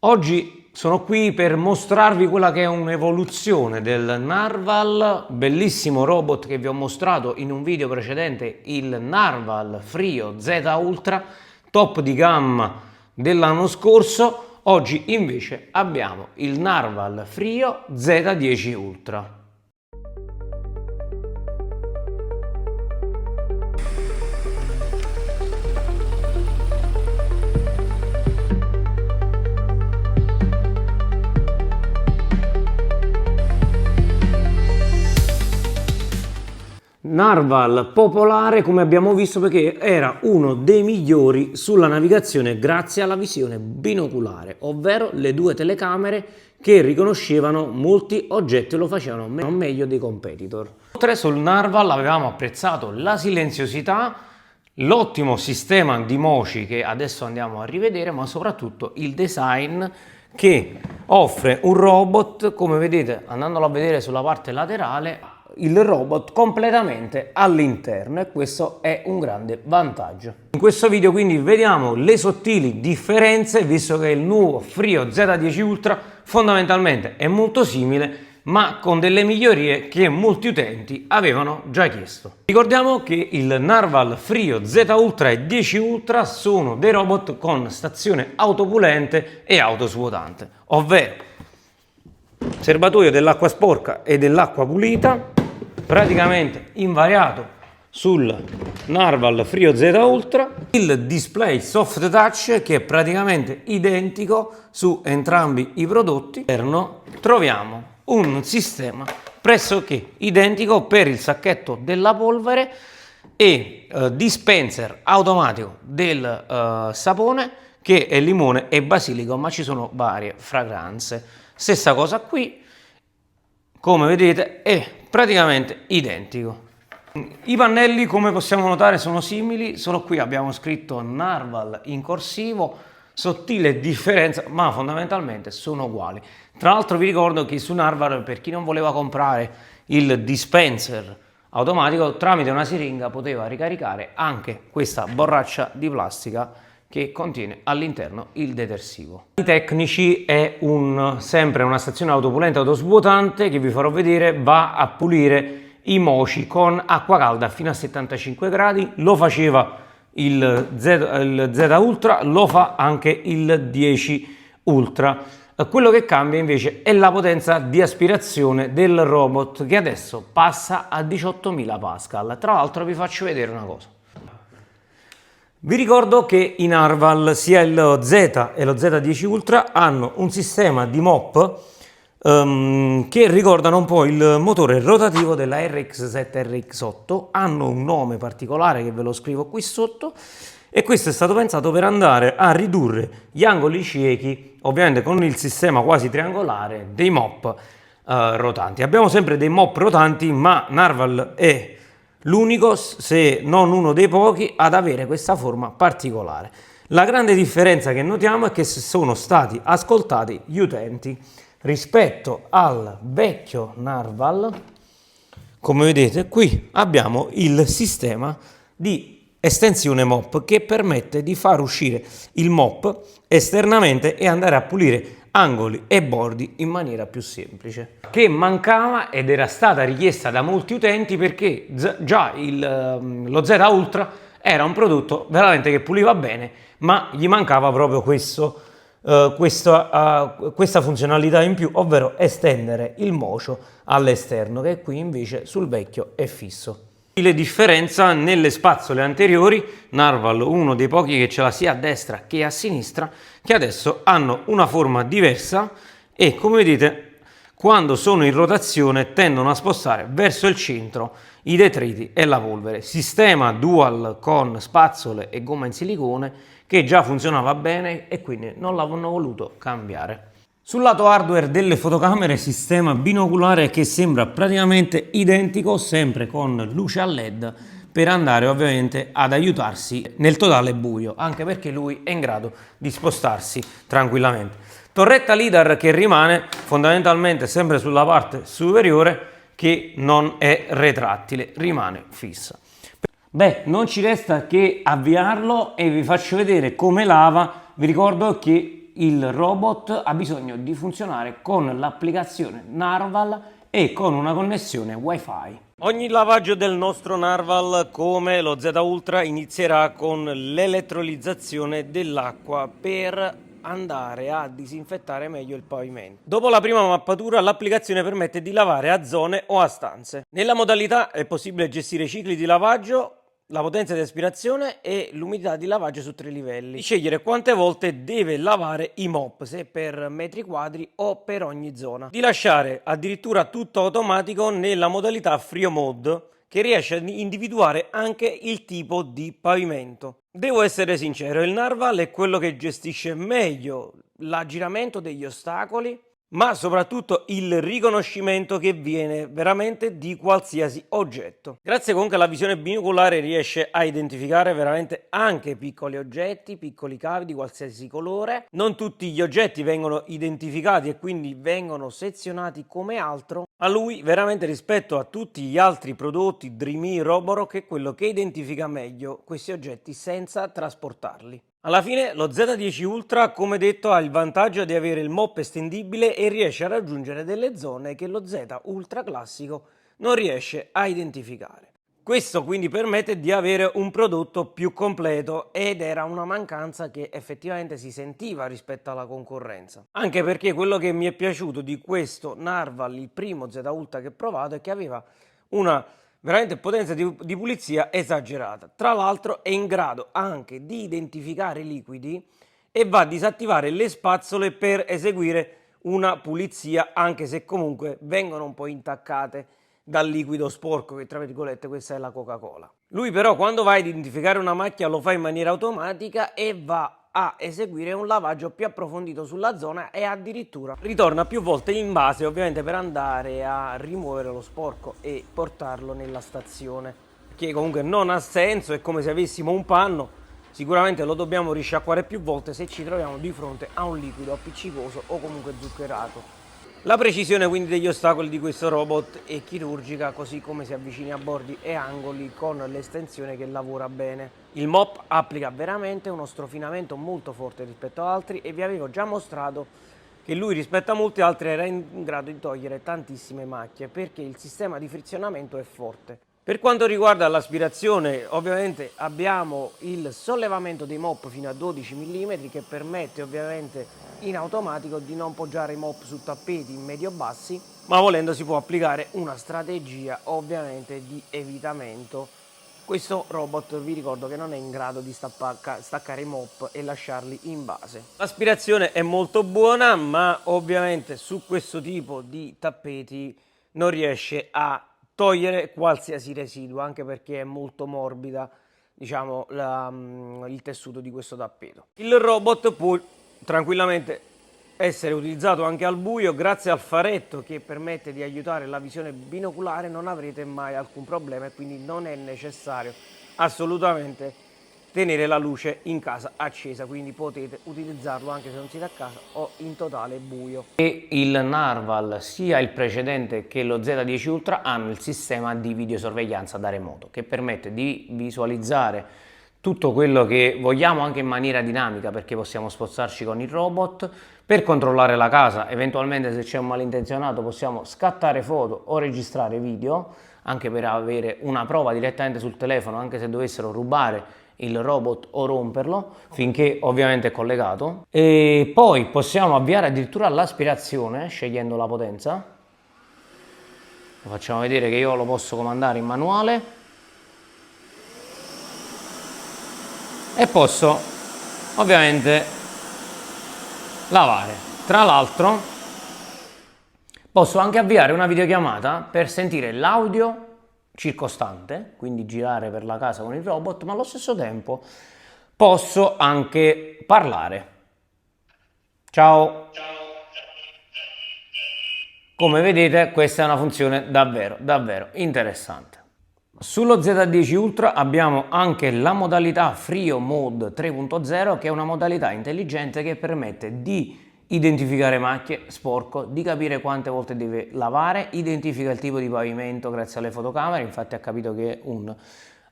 Oggi sono qui per mostrarvi quella che è un'evoluzione del Narval, bellissimo robot che vi ho mostrato in un video precedente, il Narval Frio Z Ultra, top di gamma dell'anno scorso. Oggi invece abbiamo il Narval Frio Z10 Ultra. Narval popolare, come abbiamo visto, perché era uno dei migliori sulla navigazione grazie alla visione binoculare, ovvero le due telecamere che riconoscevano molti oggetti e lo facevano meglio dei competitor. Oltre sul Narval avevamo apprezzato la silenziosità, l'ottimo sistema di moci che adesso andiamo a rivedere, ma soprattutto il design che offre un robot, come vedete andandolo a vedere sulla parte laterale, il robot completamente all'interno, e questo è un grande vantaggio. In questo video quindi vediamo le sottili differenze, visto che il nuovo Frio Z10 Ultra fondamentalmente è molto simile, ma con delle migliorie che molti utenti avevano già chiesto. Ricordiamo che il Narval Frio Z Ultra e 10 Ultra sono dei robot con stazione autopulente e autosvuotante, ovvero serbatoio dell'acqua sporca e dell'acqua pulita, praticamente invariato sul Narval Frio Z Ultra, il display soft touch che è praticamente identico su entrambi i prodotti. All'interno troviamo un sistema pressoché identico per il sacchetto della polvere e dispenser automatico del sapone, che è limone e basilico, ma ci sono varie fragranze. Stessa cosa qui, come vedete è praticamente identico. I pannelli, come possiamo notare, sono simili, solo qui abbiamo scritto Narval in corsivo, sottile differenza, ma fondamentalmente sono uguali. Tra l'altro vi ricordo che su Narval, per chi non voleva comprare il dispenser automatico, tramite una siringa poteva ricaricare anche questa borraccia di plastica che contiene all'interno il detersivo. I tecnici è sempre una stazione autopulente autosvuotante che vi farò vedere, va a pulire i moci con acqua calda fino a 75 gradi, lo faceva il Z Ultra, lo fa anche il 10 Ultra. Quello che cambia invece è la potenza di aspirazione del robot, che adesso passa a 18.000 Pascal. Tra l'altro vi faccio vedere una cosa. Vi ricordo che i Narval, sia il Z e lo Z10 Ultra, hanno un sistema di mop che ricordano un po' il motore rotativo della RX7 RX8, hanno un nome particolare che ve lo scrivo qui sotto, e questo è stato pensato per andare a ridurre gli angoli ciechi, ovviamente con il sistema quasi triangolare dei mop rotanti. Abbiamo sempre dei mop rotanti, ma Narval è l'unico, se non uno dei pochi, ad avere questa forma particolare. La grande differenza che notiamo è che sono stati ascoltati gli utenti rispetto al vecchio Narval. Come vedete qui abbiamo il sistema di estensione mop che permette di far uscire il mop esternamente e andare a pulire angoli e bordi in maniera più semplice, che mancava ed era stata richiesta da molti utenti, perché già lo Z Ultra era un prodotto veramente che puliva bene, ma gli mancava proprio questa funzionalità in più, ovvero estendere il mocio all'esterno, che qui invece sul vecchio è fisso. La differenza nelle spazzole anteriori, Narval uno dei pochi che ce l'ha sia a destra che a sinistra, che adesso hanno una forma diversa e, come vedete, quando sono in rotazione tendono a spostare verso il centro i detriti e la polvere. Sistema dual con spazzole e gomma in silicone che già funzionava bene e quindi non l'hanno voluto cambiare. Sul lato hardware delle fotocamere, sistema binoculare che sembra praticamente identico, sempre con luce a LED, per andare ovviamente ad aiutarsi nel totale buio, anche perché lui è in grado di spostarsi tranquillamente. Torretta LiDAR che rimane fondamentalmente sempre sulla parte superiore, che non è retrattile, rimane fissa. Beh, non ci resta che avviarlo e vi faccio vedere come lava. Vi ricordo che il robot ha bisogno di funzionare con l'applicazione Narval e con una connessione Wi-Fi. Ogni lavaggio del nostro Narval, come lo Z Ultra, inizierà con l'elettrolizzazione dell'acqua per andare a disinfettare meglio il pavimento. Dopo la prima mappatura, l'applicazione permette di lavare a zone o a stanze. Nella modalità è possibile gestire i cicli di lavaggio, la potenza di aspirazione e l'umidità di lavaggio su 3 livelli. Scegliere quante volte deve lavare i mop, se per metri quadri o per ogni zona. Di lasciare addirittura tutto automatico nella modalità Frio Mode, che riesce ad individuare anche il tipo di pavimento. Devo essere sincero, il Narval è quello che gestisce meglio l'aggiramento degli ostacoli, ma soprattutto il riconoscimento che viene veramente di qualsiasi oggetto. Grazie comunque alla visione binoculare riesce a identificare veramente anche piccoli oggetti, piccoli cavi di qualsiasi colore. Non tutti gli oggetti vengono identificati e quindi vengono sezionati come altro. A lui veramente, rispetto a tutti gli altri prodotti Dreame Roborock, è quello che identifica meglio questi oggetti senza trasportarli. Alla fine lo Z10 Ultra, come detto, ha il vantaggio di avere il mop estendibile e riesce a raggiungere delle zone che lo Z Ultra classico non riesce a identificare. Questo quindi permette di avere un prodotto più completo ed era una mancanza che effettivamente si sentiva rispetto alla concorrenza. Anche perché quello che mi è piaciuto di questo Narval, il primo Z Ultra che ho provato, è che aveva una veramente potenza di pulizia esagerata. Tra l'altro è in grado anche di identificare i liquidi e va a disattivare le spazzole per eseguire una pulizia, anche se comunque vengono un po' intaccate dal liquido sporco, che tra virgolette questa è la Coca-Cola. Lui però, quando va a identificare una macchia, lo fa in maniera automatica e va a eseguire un lavaggio più approfondito sulla zona e addirittura ritorna più volte in base, ovviamente, per andare a rimuovere lo sporco e portarlo nella stazione, che comunque non ha senso. È come se avessimo un panno, sicuramente lo dobbiamo risciacquare più volte se ci troviamo di fronte a un liquido appiccicoso o comunque zuccherato. La precisione quindi degli ostacoli di questo robot è chirurgica, così come si avvicina a bordi e angoli con l'estensione che lavora bene. Il mop applica veramente uno strofinamento molto forte rispetto ad altri e vi avevo già mostrato che lui rispetto a molti altri era in grado di togliere tantissime macchie perché il sistema di frizionamento è forte. Per quanto riguarda l'aspirazione, ovviamente abbiamo il sollevamento dei mop fino a 12 mm che permette ovviamente in automatico di non poggiare i mop su tappeti medio-bassi, ma volendo si può applicare una strategia ovviamente di evitamento. Questo robot vi ricordo che non è in grado di staccare i mop e lasciarli in base. L'aspirazione è molto buona, ma ovviamente su questo tipo di tappeti non riesce a togliere qualsiasi residuo, anche perché è molto morbida, diciamo, il tessuto di questo tappeto. Il robot può tranquillamente essere utilizzato anche al buio. Grazie al faretto che permette di aiutare la visione binoculare non avrete mai alcun problema e quindi non è necessario assolutamente tenere la luce in casa accesa, quindi potete utilizzarlo anche se non siete a casa o in totale buio. E il Narval, sia il precedente che lo Z10 Ultra, hanno il sistema di videosorveglianza da remoto che permette di visualizzare tutto quello che vogliamo anche in maniera dinamica, perché possiamo spostarci con il robot per controllare la casa. Eventualmente, se c'è un malintenzionato, possiamo scattare foto o registrare video, anche per avere una prova direttamente sul telefono, anche se dovessero rubare il robot o romperlo, finché ovviamente è collegato. E poi possiamo avviare addirittura l'aspirazione scegliendo la potenza. Lo facciamo vedere che io lo posso comandare in manuale e posso ovviamente lavare. Tra l'altro posso anche avviare una videochiamata per sentire l'audio circostante, quindi girare per la casa con il robot, ma allo stesso tempo posso anche parlare. Ciao. Come vedete, questa è una funzione davvero interessante. Sullo Z10 Ultra abbiamo anche la modalità Frio Mode 3.0, che è una modalità intelligente che permette di identificare macchie, sporco, di capire quante volte deve lavare, identifica il tipo di pavimento grazie alle fotocamere. Infatti ha capito che un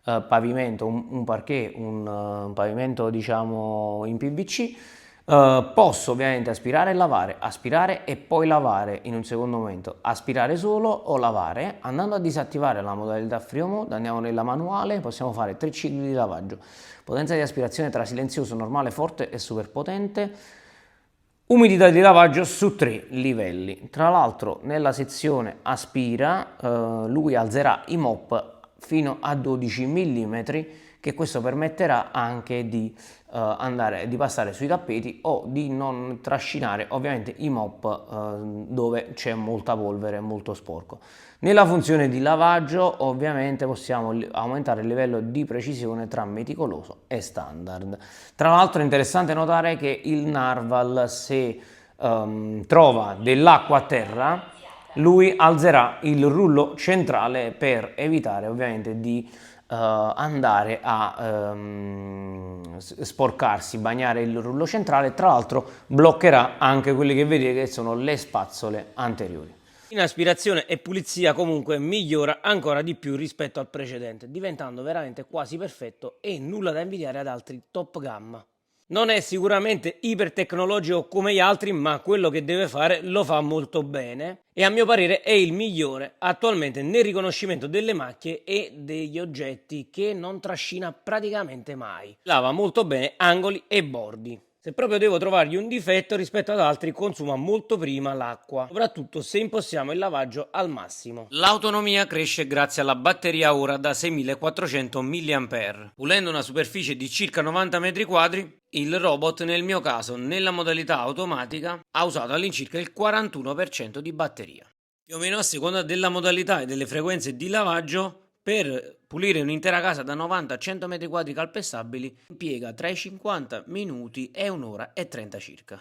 pavimento, un parquet, un pavimento diciamo in PVC, Posso ovviamente aspirare e lavare, aspirare e poi lavare in un secondo momento, aspirare solo o lavare. Andando a disattivare la modalità Free Mode, andiamo nella manuale, possiamo fare 3 cicli di lavaggio, potenza di aspirazione tra silenzioso, normale, forte e super potente, umidità di lavaggio su 3 livelli. Tra l'altro nella sezione aspira lui alzerà i mop fino a 12 mm, che questo permetterà anche di passare sui tappeti o di non trascinare ovviamente i mop dove c'è molta polvere, molto sporco. Nella funzione di lavaggio ovviamente possiamo aumentare il livello di precisione tra meticoloso e standard. Tra l'altro è interessante notare che il narval, se trova dell'acqua a terra, lui alzerà il rullo centrale per evitare ovviamente di andare a sporcarsi, bagnare il rullo centrale. Tra l'altro bloccherà anche quelle che vedete che sono le spazzole anteriori. In aspirazione e pulizia comunque migliora ancora di più rispetto al precedente, diventando veramente quasi perfetto e nulla da invidiare ad altri top gamma. Non è sicuramente ipertecnologico come gli altri, ma quello che deve fare lo fa molto bene e a mio parere è il migliore attualmente nel riconoscimento delle macchie e degli oggetti, che non trascina praticamente mai. Lava molto bene angoli e bordi. Se proprio devo trovargli un difetto rispetto ad altri, consuma molto prima l'acqua, soprattutto se impostiamo il lavaggio al massimo. L'autonomia cresce grazie alla batteria ora da 6400 mAh. Pulendo una superficie di circa 90 metri quadri, il robot nel mio caso, nella modalità automatica, ha usato all'incirca il 41% di batteria. Più o meno a seconda della modalità e delle frequenze di lavaggio, per pulire un'intera casa da 90 a 100 metri quadri calpestabili impiega tra i 50 minuti e un'ora e 30 circa.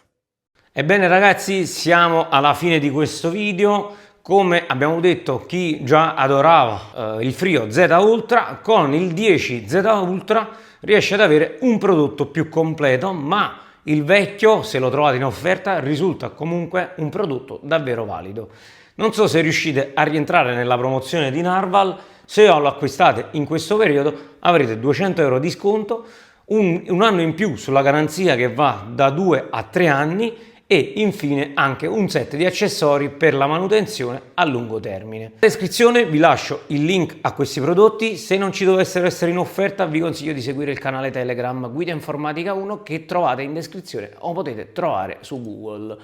Ebbene ragazzi, siamo alla fine di questo video. Come abbiamo detto, chi già adorava il Frio Z Ultra, con il 10 Z Ultra riesce ad avere un prodotto più completo, ma il vecchio, se lo trovate in offerta, risulta comunque un prodotto davvero valido. Non so se riuscite a rientrare nella promozione di Narval. Se lo acquistate in questo periodo avrete 200 euro di sconto, un anno in più sulla garanzia che va da 2 a 3 anni e infine anche un set di accessori per la manutenzione a lungo termine. Nella descrizione vi lascio il link a questi prodotti. Se non ci dovessero essere in offerta vi consiglio di seguire il canale Telegram Guida Informatica 1, che trovate in descrizione o potete trovare su Google.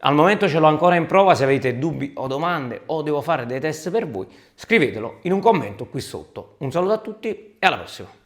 Al momento ce l'ho ancora in prova. Se avete dubbi o domande o devo fare dei test per voi, scrivetelo in un commento qui sotto. Un saluto a tutti e alla prossima!